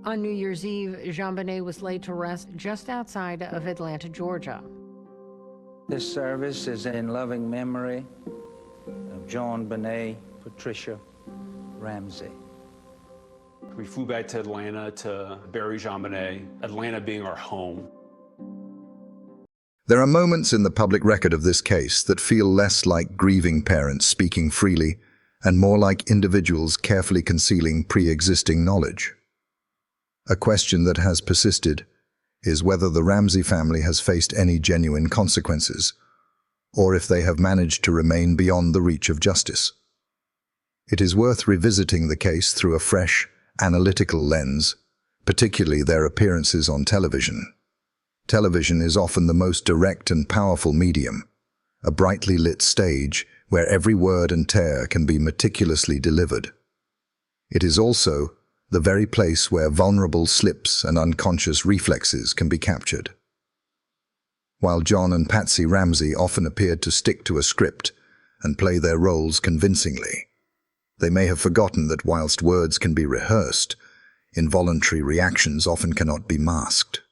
On New Year's Eve, JonBenét was laid to rest just outside of Atlanta, Georgia. This service is in loving memory of JonBenét Patricia Ramsey. We flew back to Atlanta to bury JonBenét, Atlanta being our home. There are moments in the public record of this case that feel less like grieving parents speaking freely and more like individuals carefully concealing pre-existing knowledge. A question that has persisted is whether the Ramsey family has faced any genuine consequences, or if they have managed to remain beyond the reach of justice. It is worth revisiting the case through a fresh, analytical lens, particularly their appearances on television. Television is often the most direct and powerful medium, a brightly lit stage where every word and tear can be meticulously delivered. It is also the very place where vulnerable slips and unconscious reflexes can be captured. While John and Patsy Ramsey often appeared to stick to a script and play their roles convincingly, they may have forgotten that whilst words can be rehearsed, involuntary reactions often cannot be masked.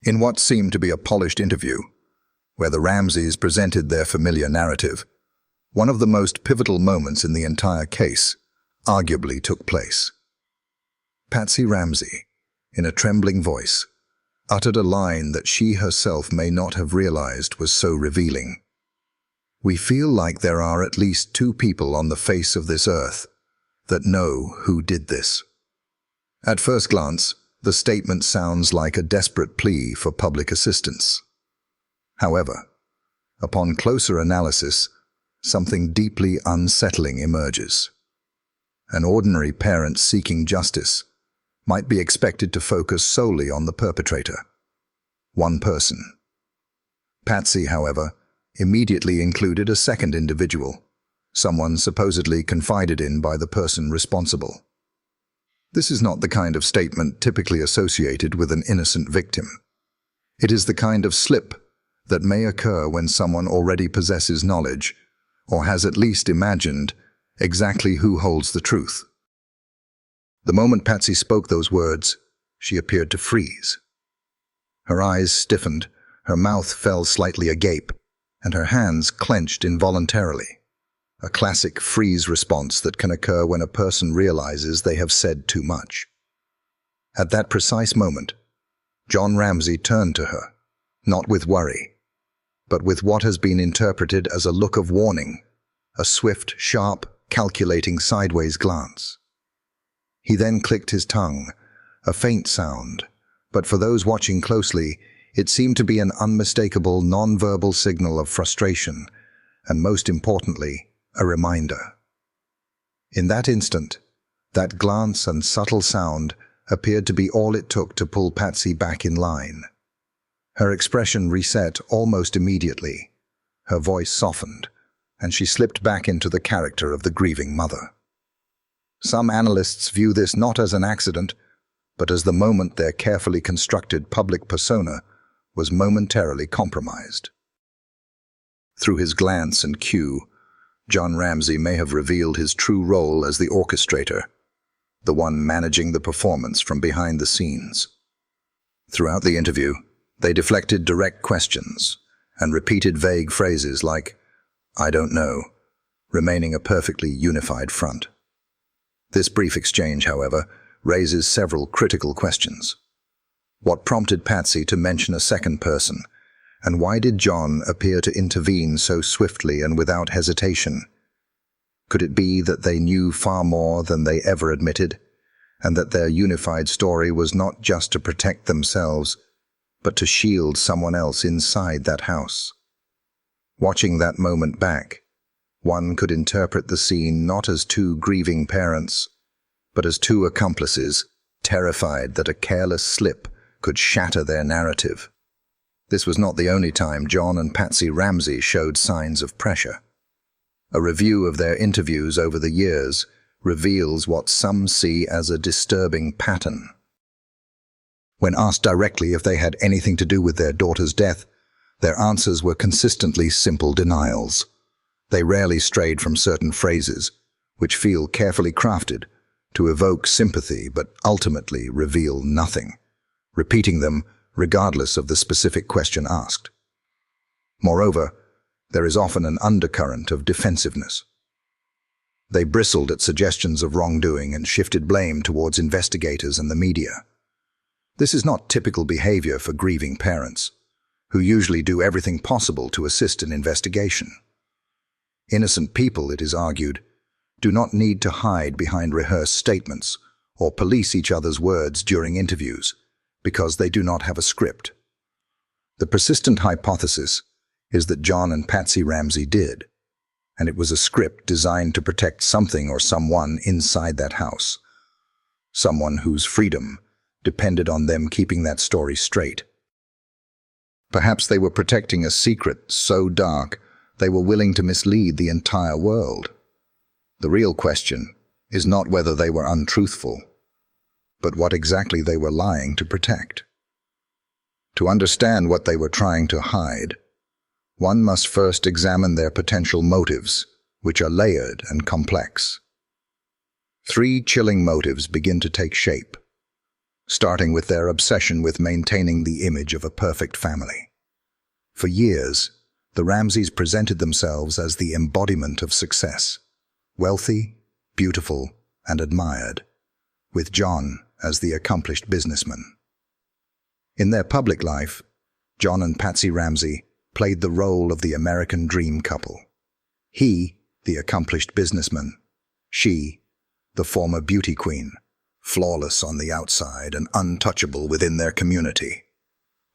In what seemed to be a polished interview, where the Ramseys presented their familiar narrative, one of the most pivotal moments in the entire case arguably took place. Patsy Ramsey, in a trembling voice, uttered a line that she herself may not have realized was so revealing. "We feel like there are at least two people on the face of this earth that know who did this." At first glance, the statement sounds like a desperate plea for public assistance. However, upon closer analysis, something deeply unsettling emerges. An ordinary parent seeking justice might be expected to focus solely on the perpetrator, one person. Patsy, however, immediately included a second individual, someone supposedly confided in by the person responsible. This is not the kind of statement typically associated with an innocent victim. It is the kind of slip that may occur when someone already possesses knowledge, or has at least imagined exactly who holds the truth. The moment Patsy spoke those words, she appeared to freeze. Her eyes stiffened, her mouth fell slightly agape, and her hands clenched involuntarily. A classic freeze response that can occur when a person realizes they have said too much. At that precise moment, John Ramsey turned to her, not with worry, but with what has been interpreted as a look of warning, a swift, sharp, calculating sideways glance. He then clicked his tongue, a faint sound, but for those watching closely, it seemed to be an unmistakable non-verbal signal of frustration, and most importantly, a reminder. In that instant, that glance and subtle sound appeared to be all it took to pull Patsy back in line. Her expression reset almost immediately, her voice softened, and she slipped back into the character of the grieving mother. Some analysts view this not as an accident, but as the moment their carefully constructed public persona was momentarily compromised. Through his glance and cue, John Ramsey may have revealed his true role as the orchestrator, the one managing the performance from behind the scenes. Throughout the interview, they deflected direct questions and repeated vague phrases like, "I don't know," remaining a perfectly unified front. This brief exchange, however, raises several critical questions. What prompted Patsy to mention a second person, and why did John appear to intervene so swiftly and without hesitation? Could it be that they knew far more than they ever admitted, and that their unified story was not just to protect themselves, but to shield someone else inside that house? Watching that moment back, one could interpret the scene not as two grieving parents, but as two accomplices, terrified that a careless slip could shatter their narrative. This was not the only time John and Patsy Ramsey showed signs of pressure. A review of their interviews over the years reveals what some see as a disturbing pattern. When asked directly if they had anything to do with their daughter's death, their answers were consistently simple denials. They rarely strayed from certain phrases, which feel carefully crafted, to evoke sympathy but ultimately reveal nothing, repeating them regardless of the specific question asked. Moreover, there is often an undercurrent of defensiveness. They bristled at suggestions of wrongdoing and shifted blame towards investigators and the media. This is not typical behavior for grieving parents, who usually do everything possible to assist an investigation. Innocent people, it is argued, do not need to hide behind rehearsed statements or police each other's words during interviews because they do not have a script. The persistent hypothesis is that John and Patsy Ramsey did, and it was a script designed to protect something or someone inside that house, someone whose freedom depended on them keeping that story straight. Perhaps they were protecting a secret so dark they were willing to mislead the entire world. The real question is not whether they were untruthful, but what exactly they were lying to protect. To understand what they were trying to hide, one must first examine their potential motives, which are layered and complex. Three chilling motives begin to take shape, starting with their obsession with maintaining the image of a perfect family. For years, the Ramseys presented themselves as the embodiment of success, wealthy, beautiful, and admired, with John as the accomplished businessman. In their public life, John and Patsy Ramsey played the role of the American dream couple. He, the accomplished businessman; she, the former beauty queen, flawless on the outside and untouchable within their community.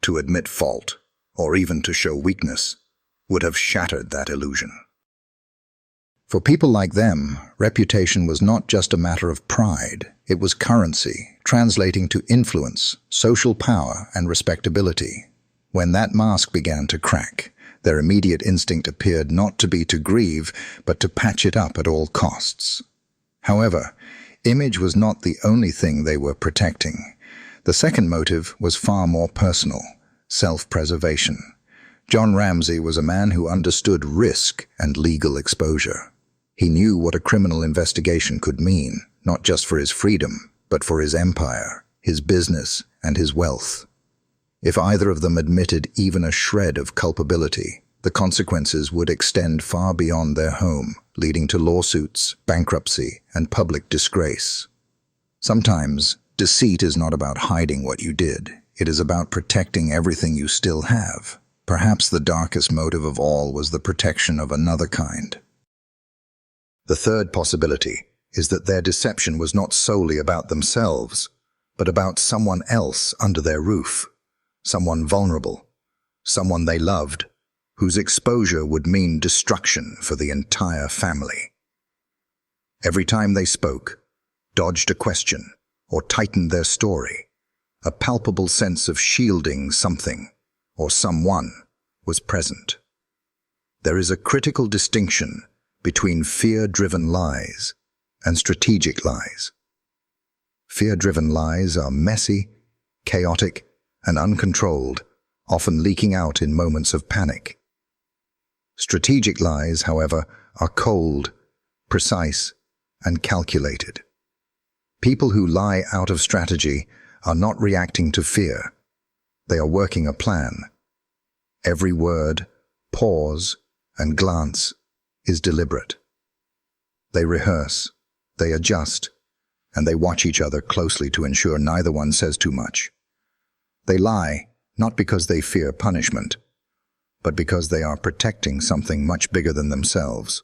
To admit fault, or even to show weakness, would have shattered that illusion. For people like them, reputation was not just a matter of pride, it was currency, translating to influence, social power, and respectability. When that mask began to crack, their immediate instinct appeared not to be to grieve, but to patch it up at all costs. However, image was not the only thing they were protecting. The second motive was far more personal: self-preservation. John Ramsey was a man who understood risk and legal exposure. He knew what a criminal investigation could mean, not just for his freedom, but for his empire, his business, and his wealth. If either of them admitted even a shred of culpability, the consequences would extend far beyond their home, leading to lawsuits, bankruptcy, and public disgrace. Sometimes, deceit is not about hiding what you did. It is about protecting everything you still have. Perhaps the darkest motive of all was the protection of another kind. The third possibility is that their deception was not solely about themselves, but about someone else under their roof, someone vulnerable, someone they loved, whose exposure would mean destruction for the entire family. Every time they spoke, dodged a question, or tightened their story, a palpable sense of shielding something or someone was present. There is a critical distinction between fear-driven lies and strategic lies. Fear-driven lies are messy, chaotic, and uncontrolled, often leaking out in moments of panic. Strategic lies, however, are cold, precise, and calculated. People who lie out of strategy are not reacting to fear. They are working a plan. Every word, pause, and glance is deliberate. They rehearse, they adjust, and they watch each other closely to ensure neither one says too much. They lie not because they fear punishment, but because they are protecting something much bigger than themselves.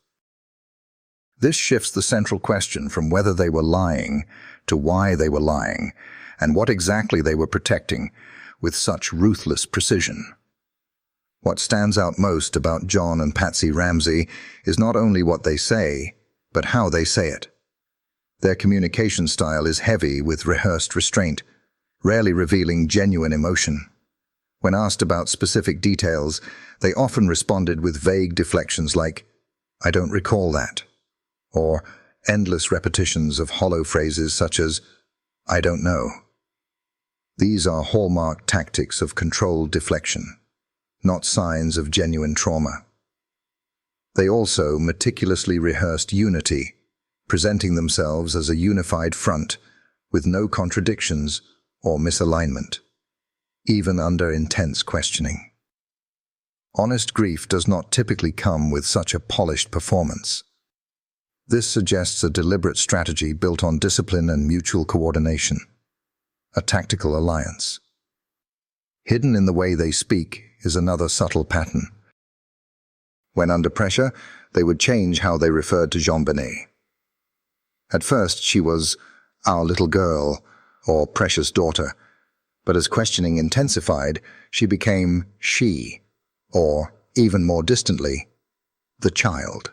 This shifts the central question from whether they were lying to why they were lying and what exactly they were protecting with such ruthless precision. What stands out most about John and Patsy Ramsey is not only what they say, but how they say it. Their communication style is heavy with rehearsed restraint, rarely revealing genuine emotion. When asked about specific details, they often responded with vague deflections like, "I don't recall that," or endless repetitions of hollow phrases such as, "I don't know." These are hallmark tactics of controlled deflection, not signs of genuine trauma. They also meticulously rehearsed unity, presenting themselves as a unified front with no contradictions or misalignment, even under intense questioning. Honest grief does not typically come with such a polished performance. This suggests a deliberate strategy built on discipline and mutual coordination, a tactical alliance. Hidden in the way they speak is another subtle pattern. When under pressure, they would change how they referred to JonBenét. At first, she was our little girl or precious daughter, but as questioning intensified, she became she, or even more distantly, the child.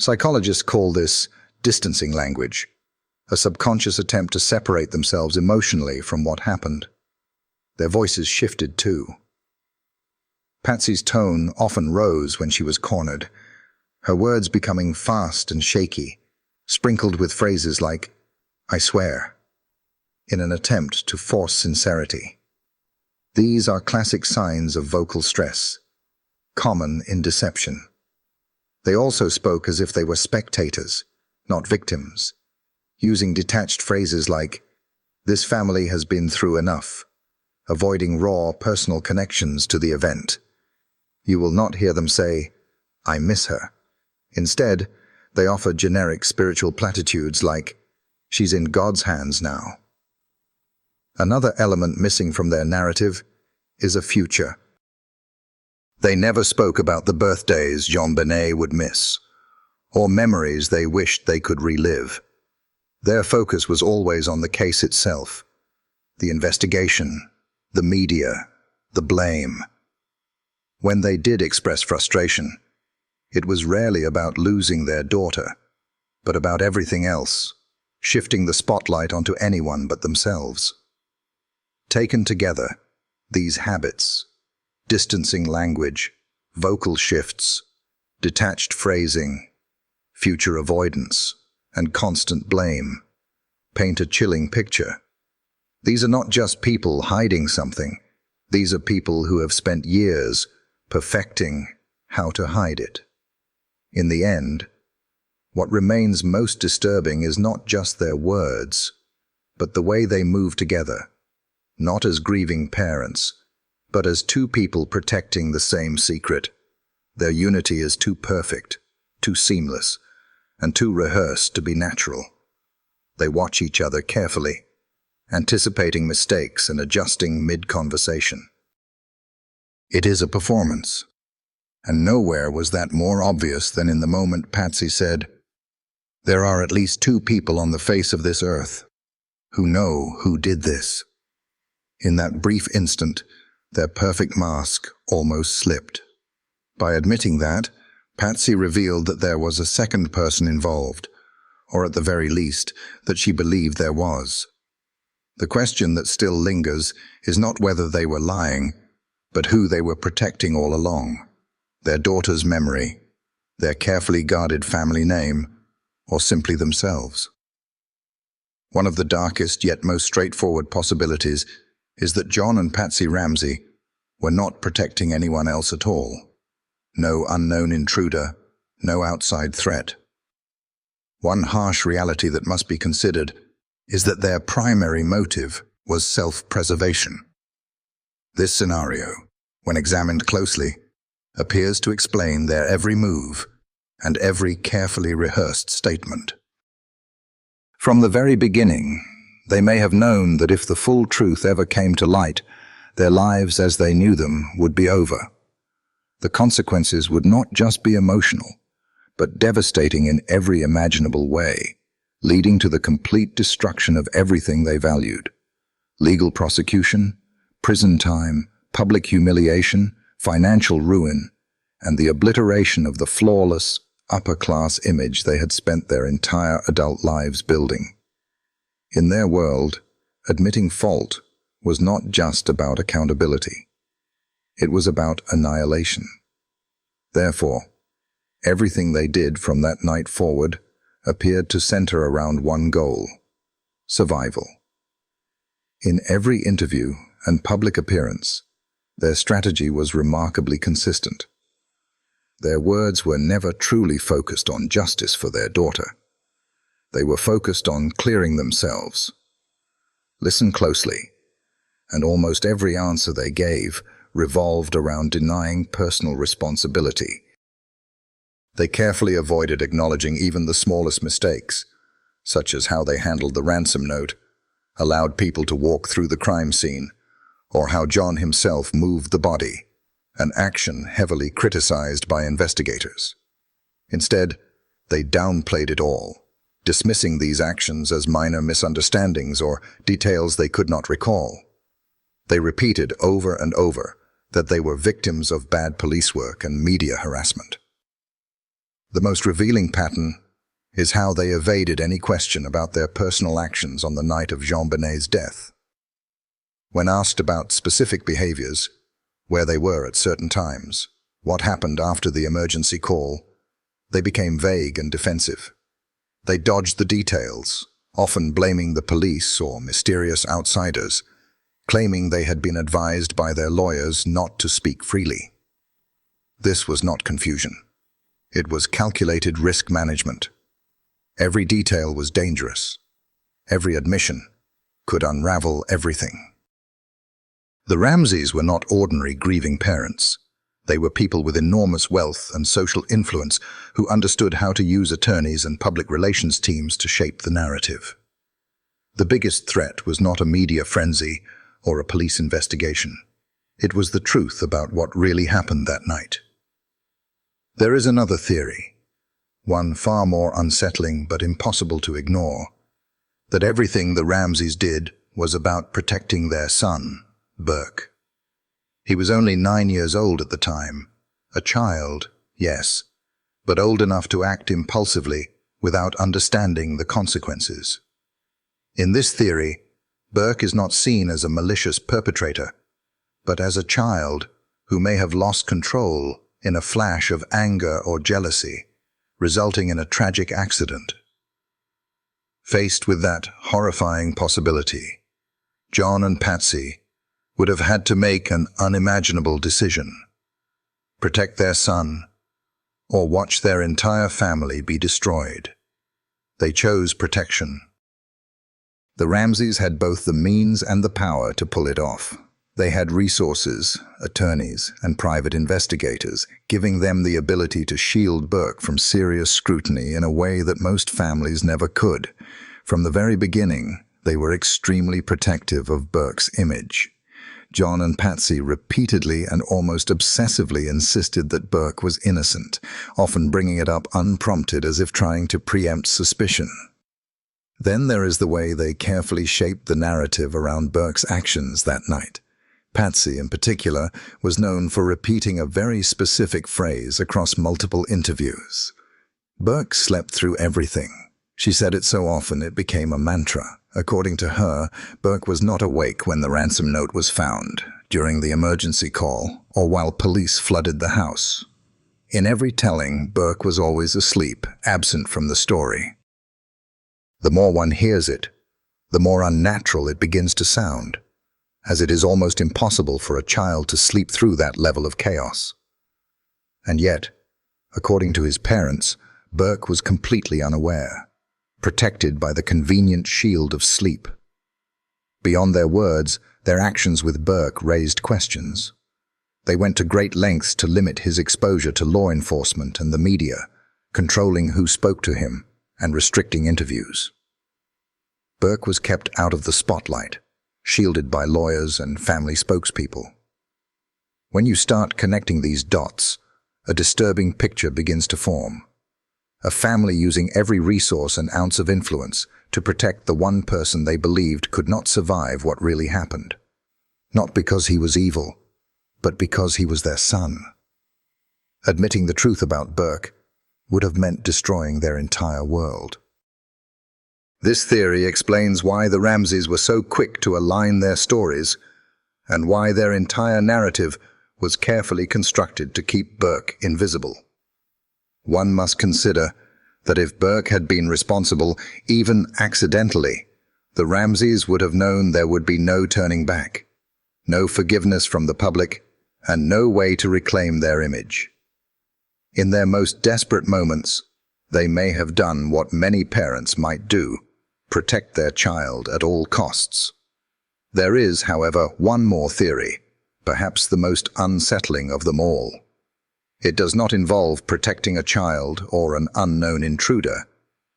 Psychologists call this distancing language, a subconscious attempt to separate themselves emotionally from what happened. Their voices shifted too. Patsy's tone often rose when she was cornered, her words becoming fast and shaky, sprinkled with phrases like, "I swear," in an attempt to force sincerity. These are classic signs of vocal stress, common in deception. They also spoke as if they were spectators, not victims, using detached phrases like, "This family has been through enough," avoiding raw personal connections to the event. You will not hear them say, "I miss her." Instead, they offer generic spiritual platitudes like, "She's in God's hands now." Another element missing from their narrative is a future. They never spoke about the birthdays JonBenét would miss, or memories they wished they could relive. Their focus was always on the case itself, the investigation, the media, the blame. When they did express frustration, it was rarely about losing their daughter, but about everything else, shifting the spotlight onto anyone but themselves. Taken together, these habits, distancing language, vocal shifts, detached phrasing, future avoidance, and constant blame, paint a chilling picture. These are not just people hiding something. These are people who have spent years perfecting how to hide it. In the end, what remains most disturbing is not just their words, but the way they move together, not as grieving parents, but as two people protecting the same secret. Their unity is too perfect, too seamless, and too rehearsed to be natural. They watch each other carefully, anticipating mistakes and adjusting mid-conversation. It is a performance, and nowhere was that more obvious than in the moment Patsy said, "There are at least two people on the face of this earth who know who did this." In that brief instant, their perfect mask almost slipped. By admitting that, Patsy revealed that there was a second person involved, or at the very least, that she believed there was. The question that still lingers is not whether they were lying, but who they were protecting all along. Their daughter's memory, their carefully guarded family name, or simply themselves. One of the darkest yet most straightforward possibilities is that John and Patsy Ramsey were not protecting anyone else at all. No unknown intruder, no outside threat. One harsh reality that must be considered is that their primary motive was self-preservation. This scenario, when examined closely, appears to explain their every move and every carefully rehearsed statement. From the very beginning, they may have known that if the full truth ever came to light, their lives as they knew them would be over. The consequences would not just be emotional, but devastating in every imaginable way, leading to the complete destruction of everything they valued. Legal prosecution, prison time, public humiliation, financial ruin, and the obliteration of the flawless, upper-class image they had spent their entire adult lives building. In their world, admitting fault was not just about accountability. It was about annihilation. Therefore, everything they did from that night forward appeared to center around one goal: survival. In every interview and public appearance, their strategy was remarkably consistent. Their words were never truly focused on justice for their daughter. They were focused on clearing themselves. Listen closely, and almost every answer they gave revolved around denying personal responsibility. They carefully avoided acknowledging even the smallest mistakes, such as how they handled the ransom note, allowed people to walk through the crime scene, or how John himself moved the body, an action heavily criticized by investigators. Instead, they downplayed it all, dismissing these actions as minor misunderstandings or details they could not recall. They repeated over and over that they were victims of bad police work and media harassment. The most revealing pattern is how they evaded any question about their personal actions on the night of JonBenét's death. When asked about specific behaviors, where they were at certain times, what happened after the emergency call, they became vague and defensive. They dodged the details, often blaming the police or mysterious outsiders, claiming they had been advised by their lawyers not to speak freely. This was not confusion. It was calculated risk management. Every detail was dangerous. Every admission could unravel everything. The Ramseys were not ordinary grieving parents. They were people with enormous wealth and social influence who understood how to use attorneys and public relations teams to shape the narrative. The biggest threat was not a media frenzy or a police investigation. It was the truth about what really happened that night. There is another theory, one far more unsettling but impossible to ignore, that everything the Ramseys did was about protecting their son, Burke. He was only 9 years old at the time, a child, yes, but old enough to act impulsively without understanding the consequences. In this theory, Burke is not seen as a malicious perpetrator, but as a child who may have lost control in a flash of anger or jealousy, resulting in a tragic accident. Faced with that horrifying possibility, John and Patsy would have had to make an unimaginable decision: protect their son or watch their entire family be destroyed. They chose protection. The Ramseys had both the means and the power to pull it off. They had resources, attorneys, and private investigators, giving them the ability to shield Burke from serious scrutiny in a way that most families never could. From the very beginning, they were extremely protective of Burke's image. John and Patsy repeatedly and almost obsessively insisted that Burke was innocent, often bringing it up unprompted as if trying to preempt suspicion. Then there is the way they carefully shaped the narrative around Burke's actions that night. Patsy, in particular, was known for repeating a very specific phrase across multiple interviews. Burke slept through everything. She said it so often it became a mantra. According to her, Burke was not awake when the ransom note was found, during the emergency call, or while police flooded the house. In every telling, Burke was always asleep, absent from the story. The more one hears it, the more unnatural it begins to sound, as it is almost impossible for a child to sleep through that level of chaos. And yet, according to his parents, Burke was completely unaware, protected by the convenient shield of sleep. Beyond their words, their actions with Burke raised questions. They went to great lengths to limit his exposure to law enforcement and the media, controlling who spoke to him and restricting interviews. Burke was kept out of the spotlight, shielded by lawyers and family spokespeople. When you start connecting these dots, a disturbing picture begins to form. A family using every resource and ounce of influence to protect the one person they believed could not survive what really happened. Not because he was evil, but because he was their son. Admitting the truth about Burke would have meant destroying their entire world. This theory explains why the Ramseys were so quick to align their stories and why their entire narrative was carefully constructed to keep Burke invisible. One must consider that if Burke had been responsible, even accidentally, the Ramseys would have known there would be no turning back, no forgiveness from the public, and no way to reclaim their image. In their most desperate moments, they may have done what many parents might do, protect their child at all costs. There is, however, one more theory, perhaps the most unsettling of them all. It does not involve protecting a child or an unknown intruder,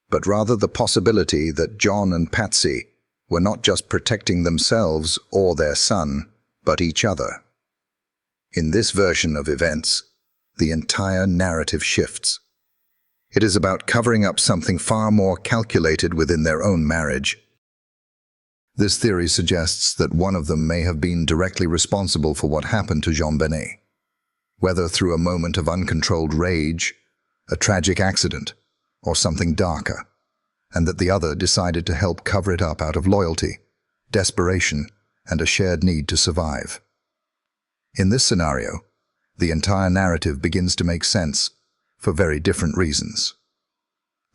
but rather the possibility that John and Patsy were not just protecting themselves or their son, but each other. In this version of events, the entire narrative shifts. It is about covering up something far more calculated within their own marriage. This theory suggests that one of them may have been directly responsible for what happened to JonBenét, whether through a moment of uncontrolled rage, a tragic accident, or something darker, and that the other decided to help cover it up out of loyalty, desperation, and a shared need to survive. In this scenario, the entire narrative begins to make sense for very different reasons.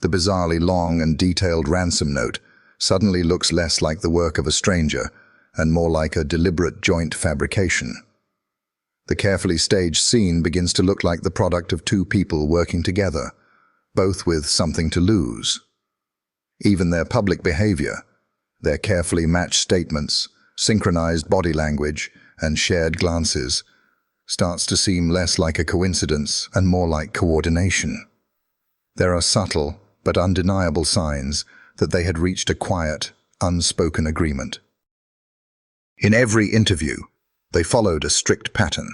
The bizarrely long and detailed ransom note suddenly looks less like the work of a stranger and more like a deliberate joint fabrication. The carefully staged scene begins to look like the product of two people working together, both with something to lose. Even their public behavior, their carefully matched statements, synchronized body language, and shared glances, starts to seem less like a coincidence and more like coordination. There are subtle but undeniable signs that they had reached a quiet, unspoken agreement. In every interview, they followed a strict pattern: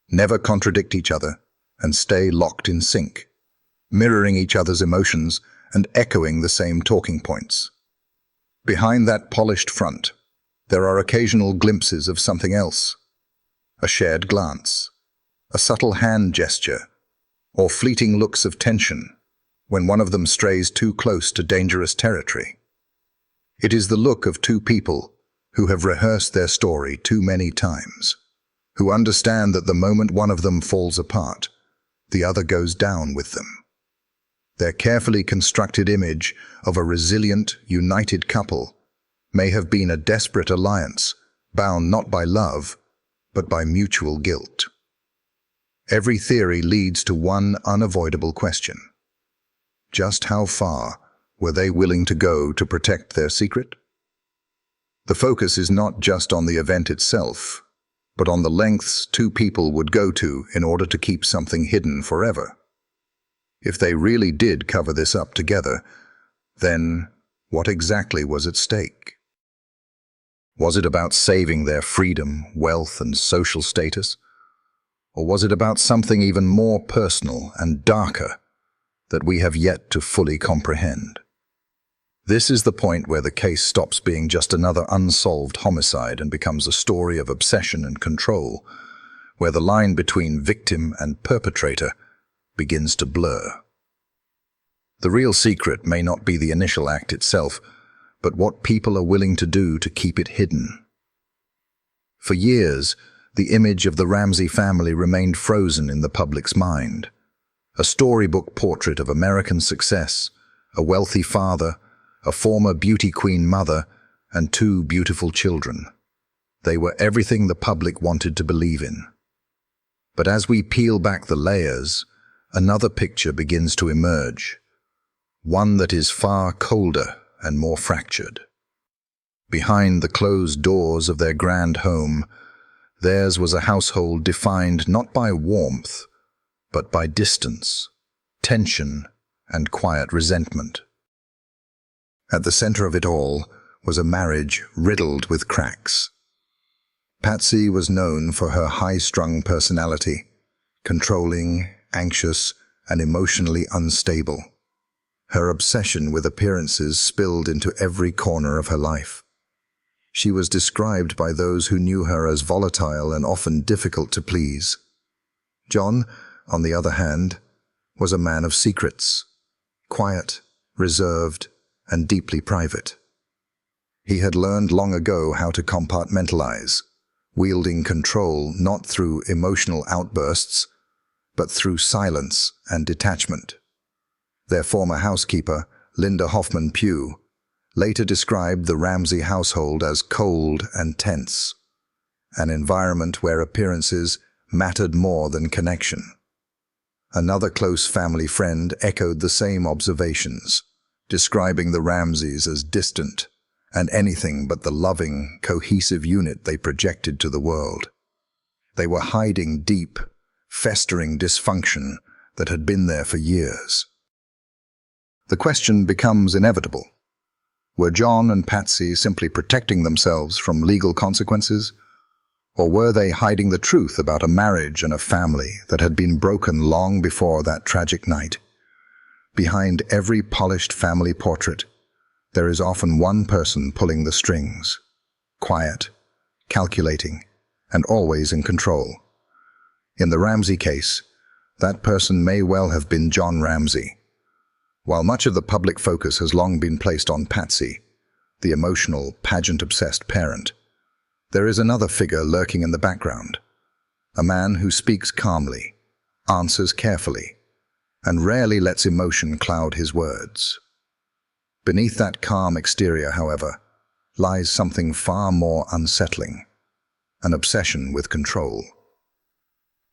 never contradict each other and stay locked in sync, mirroring each other's emotions and echoing the same talking points. Behind that polished front, there are occasional glimpses of something else: a shared glance, a subtle hand gesture, or fleeting looks of tension when one of them strays too close to dangerous territory. It is the look of two people who have rehearsed their story too many times, who understand that the moment one of them falls apart, the other goes down with them. Their carefully constructed image of a resilient, united couple may have been a desperate alliance, bound not by love, but by mutual guilt. Every theory leads to one unavoidable question: just how far were they willing to go to protect their secret? The focus is not just on the event itself, but on the lengths two people would go to in order to keep something hidden forever. If they really did cover this up together, then what exactly was at stake? Was it about saving their freedom, wealth, and social status? Or was it about something even more personal and darker that we have yet to fully comprehend? This is the point where the case stops being just another unsolved homicide and becomes a story of obsession and control, where the line between victim and perpetrator begins to blur. The real secret may not be the initial act itself, but what people are willing to do to keep it hidden. For years, the image of the Ramsey family remained frozen in the public's mind. A storybook portrait of American success, a wealthy father, a former beauty queen mother, and two beautiful children. They were everything the public wanted to believe in. But as we peel back the layers, another picture begins to emerge, one that is far colder and more fractured. Behind the closed doors of their grand home, theirs was a household defined not by warmth, but by distance, tension, and quiet resentment. At the center of it all was a marriage riddled with cracks. Patsy was known for her high-strung personality, controlling, anxious, and emotionally unstable. Her obsession with appearances spilled into every corner of her life. She was described by those who knew her as volatile and often difficult to please. John, on the other hand, was a man of secrets, quiet, reserved, and deeply private. He had learned long ago how to compartmentalize, wielding control not through emotional outbursts, but through silence and detachment. Their former housekeeper, Linda Hoffman Pugh, later described the Ramsey household as cold and tense, an environment where appearances mattered more than connection. Another close family friend echoed the same observations, describing the Ramseys as distant and anything but the loving, cohesive unit they projected to the world. They were hiding deep, festering dysfunction that had been there for years. The question becomes inevitable. Were John and Patsy simply protecting themselves from legal consequences? Or were they hiding the truth about a marriage and a family that had been broken long before that tragic night? Behind every polished family portrait, there is often one person pulling the strings, quiet, calculating, and always in control. In the Ramsey case, that person may well have been John Ramsey. While much of the public focus has long been placed on Patsy, the emotional, pageant-obsessed parent, there is another figure lurking in the background, a man who speaks calmly, answers carefully, and rarely lets emotion cloud his words. Beneath that calm exterior, however, lies something far more unsettling, an obsession with control.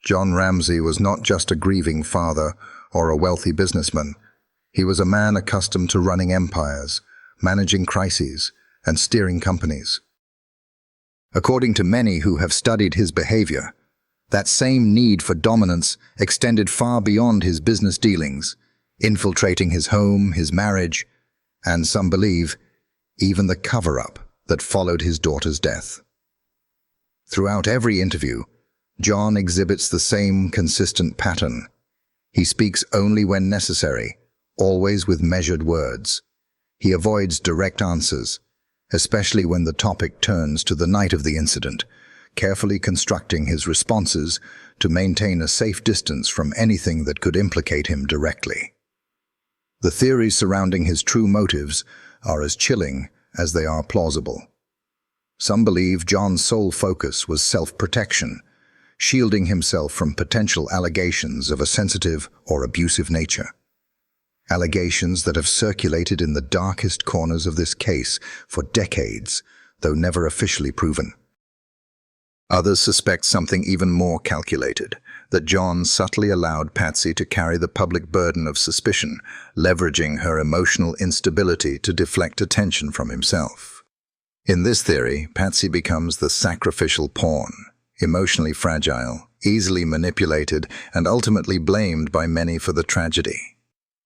John Ramsey was not just a grieving father or a wealthy businessman. He was a man accustomed to running empires, managing crises, and steering companies. According to many who have studied his behavior, that same need for dominance extended far beyond his business dealings, infiltrating his home, his marriage, and some believe, even the cover-up that followed his daughter's death. Throughout every interview, John exhibits the same consistent pattern. He speaks only when necessary, always with measured words. He avoids direct answers, especially when the topic turns to the night of the incident, carefully constructing his responses to maintain a safe distance from anything that could implicate him directly. The theories surrounding his true motives are as chilling as they are plausible. Some believe John's sole focus was self-protection, shielding himself from potential allegations of a sensitive or abusive nature. Allegations that have circulated in the darkest corners of this case for decades, though never officially proven. Others suspect something even more calculated, that John subtly allowed Patsy to carry the public burden of suspicion, leveraging her emotional instability to deflect attention from himself. In this theory, Patsy becomes the sacrificial pawn, emotionally fragile, easily manipulated, and ultimately blamed by many for the tragedy.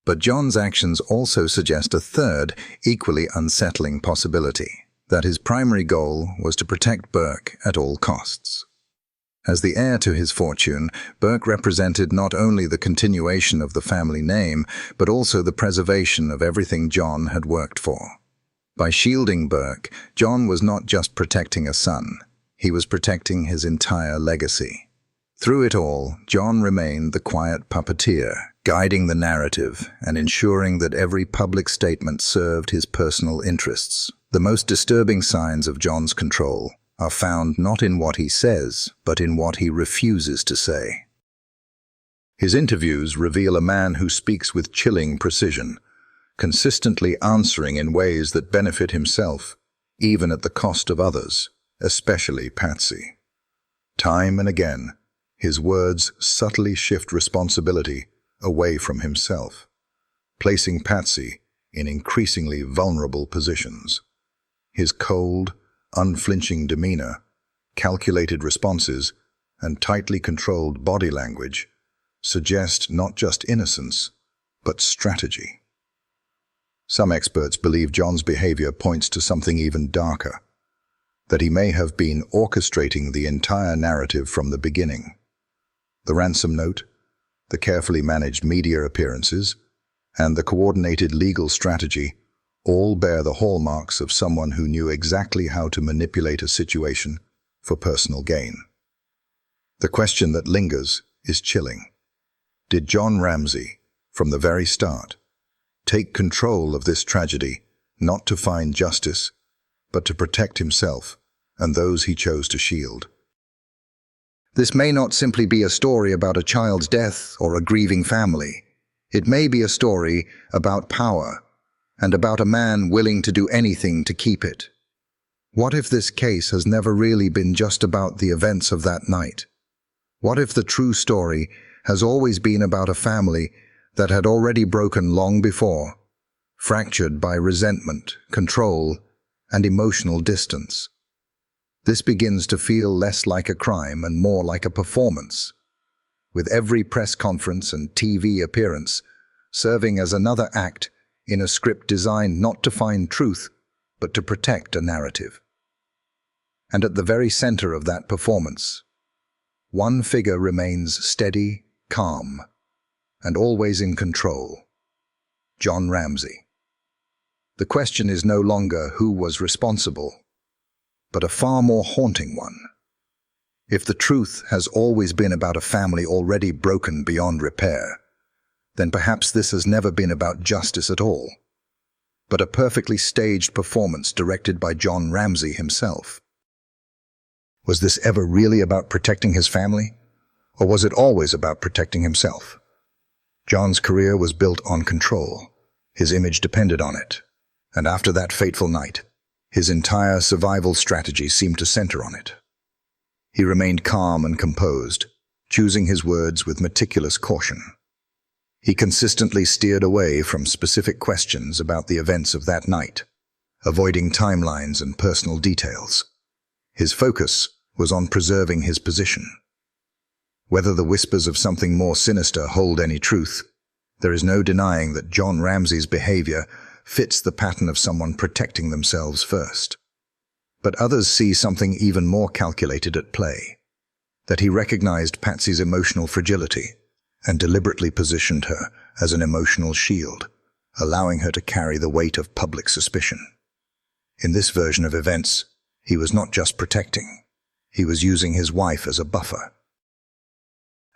But John's actions also suggest a third, equally unsettling possibility, that his primary goal was to protect Burke at all costs. As the heir to his fortune, Burke represented not only the continuation of the family name, but also the preservation of everything John had worked for. By shielding Burke, John was not just protecting a son, he was protecting his entire legacy. Through it all, John remained the quiet puppeteer, guiding the narrative and ensuring that every public statement served his personal interests. The most disturbing signs of John's control are found not in what he says, but in what he refuses to say. His interviews reveal a man who speaks with chilling precision, consistently answering in ways that benefit himself, even at the cost of others, especially Patsy. Time and again, his words subtly shift responsibility away from himself, placing Patsy in increasingly vulnerable positions. His cold, unflinching demeanor, calculated responses, and tightly controlled body language suggest not just innocence, but strategy. Some experts believe John's behavior points to something even darker, that he may have been orchestrating the entire narrative from the beginning. The ransom note, the carefully managed media appearances, and the coordinated legal strategy all bear the hallmarks of someone who knew exactly how to manipulate a situation for personal gain. The question that lingers is chilling. Did John Ramsey, from the very start, take control of this tragedy not to find justice, but to protect himself and those he chose to shield? This may not simply be a story about a child's death or a grieving family. It may be a story about power and about a man willing to do anything to keep it. What if this case has never really been just about the events of that night? What if the true story has always been about a family that had already broken long before, fractured by resentment, control, and emotional distance. This begins to feel less like a crime and more like a performance, with every press conference and TV appearance serving as another act in a script designed not to find truth, but to protect a narrative. And at the very center of that performance, one figure remains steady, calm, and always in control: John Ramsey. The question is no longer who was responsible, but a far more haunting one. If the truth has always been about a family already broken beyond repair, then perhaps this has never been about justice at all, but a perfectly staged performance directed by John Ramsey himself. Was this ever really about protecting his family, or was it always about protecting himself? John's career was built on control. His image depended on it. And after that fateful night, his entire survival strategy seemed to center on it. He remained calm and composed, choosing his words with meticulous caution. He consistently steered away from specific questions about the events of that night, avoiding timelines and personal details. His focus was on preserving his position. Whether the whispers of something more sinister hold any truth, there is no denying that John Ramsey's behavior fits the pattern of someone protecting themselves first. But others see something even more calculated at play, that he recognized Patsy's emotional fragility and deliberately positioned her as an emotional shield, allowing her to carry the weight of public suspicion. In this version of events, he was not just protecting, he was using his wife as a buffer.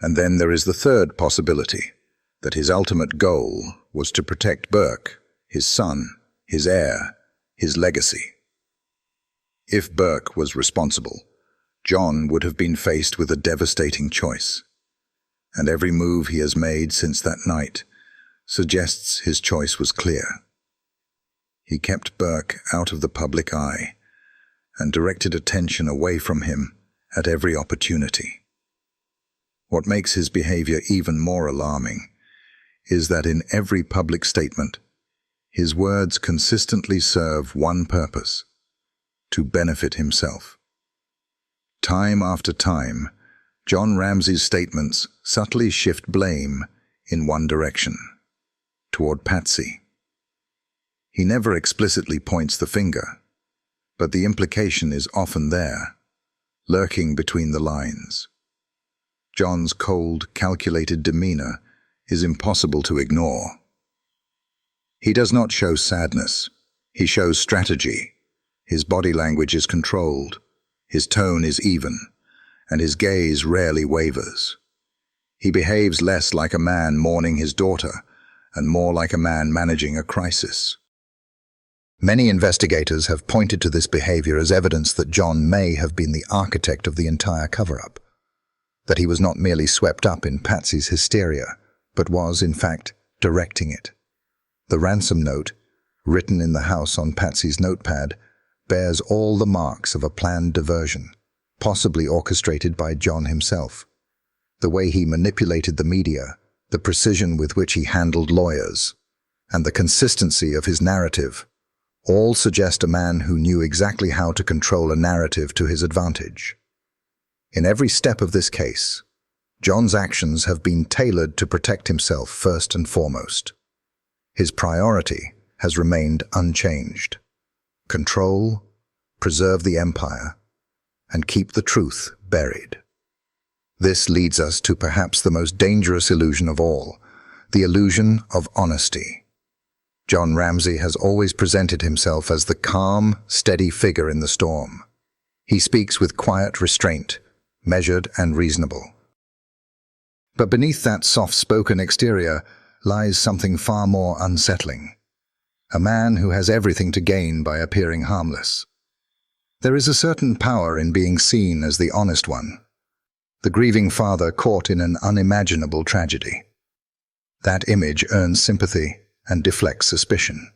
And then there is the third possibility, that his ultimate goal was to protect Burke, his son, his heir, his legacy. If Burke was responsible, John would have been faced with a devastating choice. And every move he has made since that night suggests his choice was clear. He kept Burke out of the public eye and directed attention away from him at every opportunity. What makes his behavior even more alarming is that in every public statement, his words consistently serve one purpose: to benefit himself. Time after time, John Ramsey's statements subtly shift blame in one direction, toward Patsy. He never explicitly points the finger, but the implication is often there, lurking between the lines. John's cold, calculated demeanor is impossible to ignore. He does not show sadness, he shows strategy. His body language is controlled, his tone is even, and his gaze rarely wavers. He behaves less like a man mourning his daughter and more like a man managing a crisis. Many investigators have pointed to this behavior as evidence that John may have been the architect of the entire cover-up, that he was not merely swept up in Patsy's hysteria, but was, in fact, directing it. The ransom note, written in the house on Patsy's notepad, bears all the marks of a planned diversion, possibly orchestrated by John himself. The way he manipulated the media, the precision with which he handled lawyers, and the consistency of his narrative all suggest a man who knew exactly how to control a narrative to his advantage. In every step of this case, John's actions have been tailored to protect himself first and foremost. His priority has remained unchanged: control, preserve the empire, and keep the truth buried. This leads us to perhaps the most dangerous illusion of all, the illusion of honesty. John Ramsey has always presented himself as the calm, steady figure in the storm. He speaks with quiet restraint, measured and reasonable. But beneath that soft-spoken exterior lies something far more unsettling. A man who has everything to gain by appearing harmless. There is a certain power in being seen as the honest one, the grieving father caught in an unimaginable tragedy. That image earns sympathy and deflects suspicion.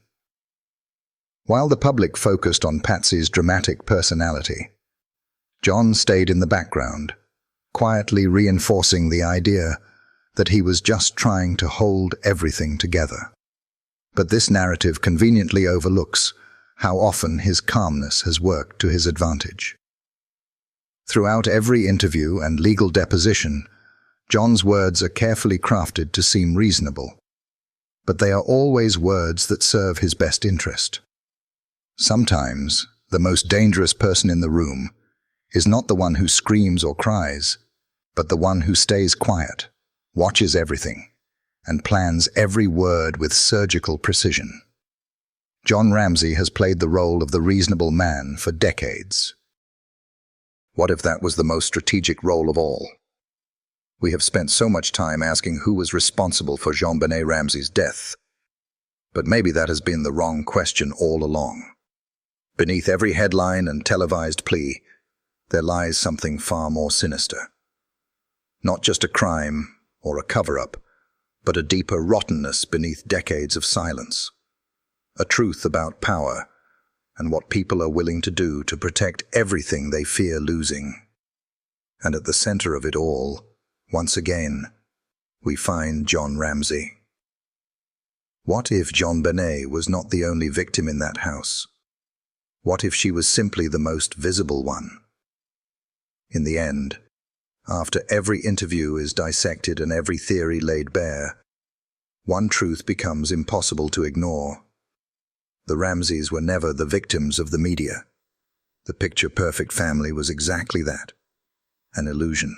While the public focused on Patsy's dramatic personality, John stayed in the background, quietly reinforcing the idea that he was just trying to hold everything together. But this narrative conveniently overlooks how often his calmness has worked to his advantage. Throughout every interview and legal deposition, John's words are carefully crafted to seem reasonable, but they are always words that serve his best interest. Sometimes, the most dangerous person in the room is not the one who screams or cries, but the one who stays quiet, watches everything, and plans every word with surgical precision. John Ramsey has played the role of the reasonable man for decades. What if that was the most strategic role of all? We have spent so much time asking who was responsible for JonBenét Ramsey's death. But maybe that has been the wrong question all along. Beneath every headline and televised plea, there lies something far more sinister. Not just a crime or a cover-up, but a deeper rottenness beneath decades of silence. A truth about power and what people are willing to do to protect everything they fear losing. And at the center of it all, once again, we find John Ramsey. What if JonBenét was not the only victim in that house? What if she was simply the most visible one? In the end, after every interview is dissected and every theory laid bare, one truth becomes impossible to ignore. The Ramseys were never the victims of the media. The picture-perfect family was exactly that, an illusion.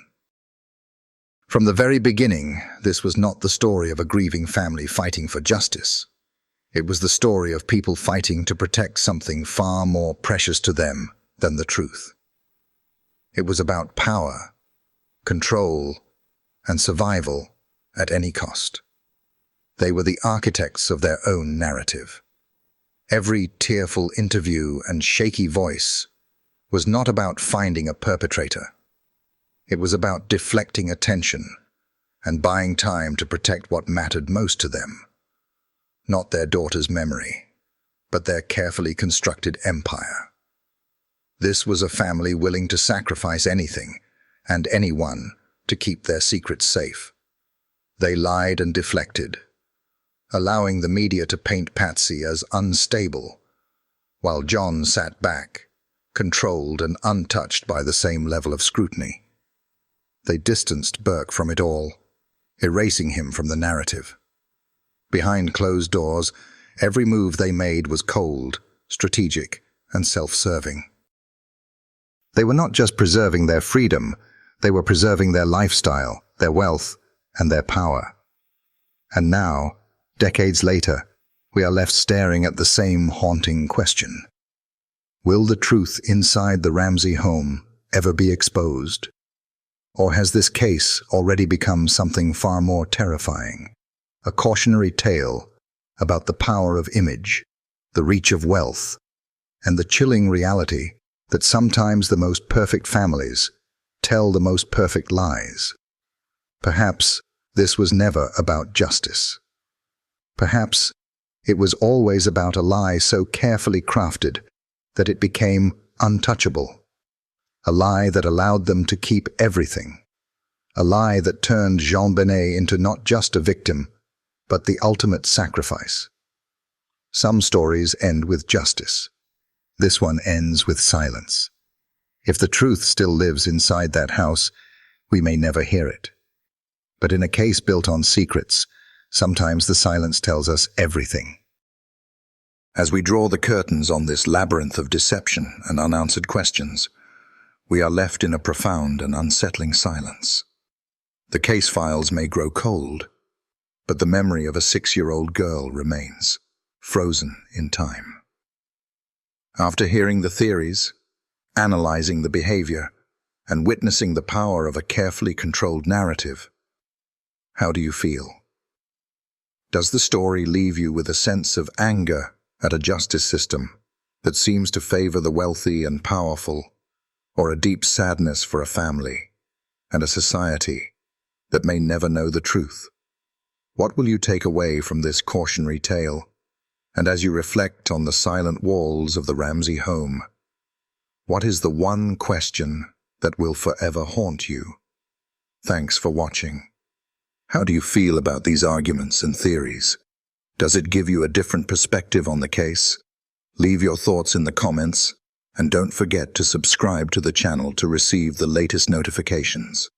From the very beginning, this was not the story of a grieving family fighting for justice. It was the story of people fighting to protect something far more precious to them than the truth. It was about power, control, and survival at any cost. They were the architects of their own narrative. Every tearful interview and shaky voice was not about finding a perpetrator. It was about deflecting attention and buying time to protect what mattered most to them. Not their daughter's memory, but their carefully constructed empire. This was a family willing to sacrifice anything and anyone to keep their secrets safe. They lied and deflected, allowing the media to paint Patsy as unstable, while John sat back, controlled and untouched by the same level of scrutiny. They distanced Burke from it all, erasing him from the narrative. Behind closed doors, every move they made was cold, strategic, and self-serving. They were not just preserving their freedom, they were preserving their lifestyle, their wealth, and their power. And now, decades later, we are left staring at the same haunting question. Will the truth inside the Ramsey home ever be exposed? Or has this case already become something far more terrifying? A cautionary tale about the power of image, the reach of wealth, and the chilling reality that sometimes the most perfect families tell the most perfect lies. Perhaps this was never about justice. Perhaps it was always about a lie so carefully crafted that it became untouchable. A lie that allowed them to keep everything. A lie that turned JonBenét into not just a victim, but the ultimate sacrifice. Some stories end with justice. This one ends with silence. If the truth still lives inside that house, we may never hear it. But in a case built on secrets, sometimes the silence tells us everything. As we draw the curtains on this labyrinth of deception and unanswered questions, we are left in a profound and unsettling silence. The case files may grow cold, but the memory of a 6-year-old girl remains, frozen in time. After hearing the theories, analyzing the behavior, and witnessing the power of a carefully controlled narrative, how do you feel? Does the story leave you with a sense of anger at a justice system that seems to favor the wealthy and powerful, or a deep sadness for a family and a society that may never know the truth? What will you take away from this cautionary tale? And as you reflect on the silent walls of the Ramsey home, what is the one question that will forever haunt you? Thanks for watching. How do you feel about these arguments and theories? Does it give you a different perspective on the case? Leave your thoughts in the comments, and don't forget to subscribe to the channel to receive the latest notifications.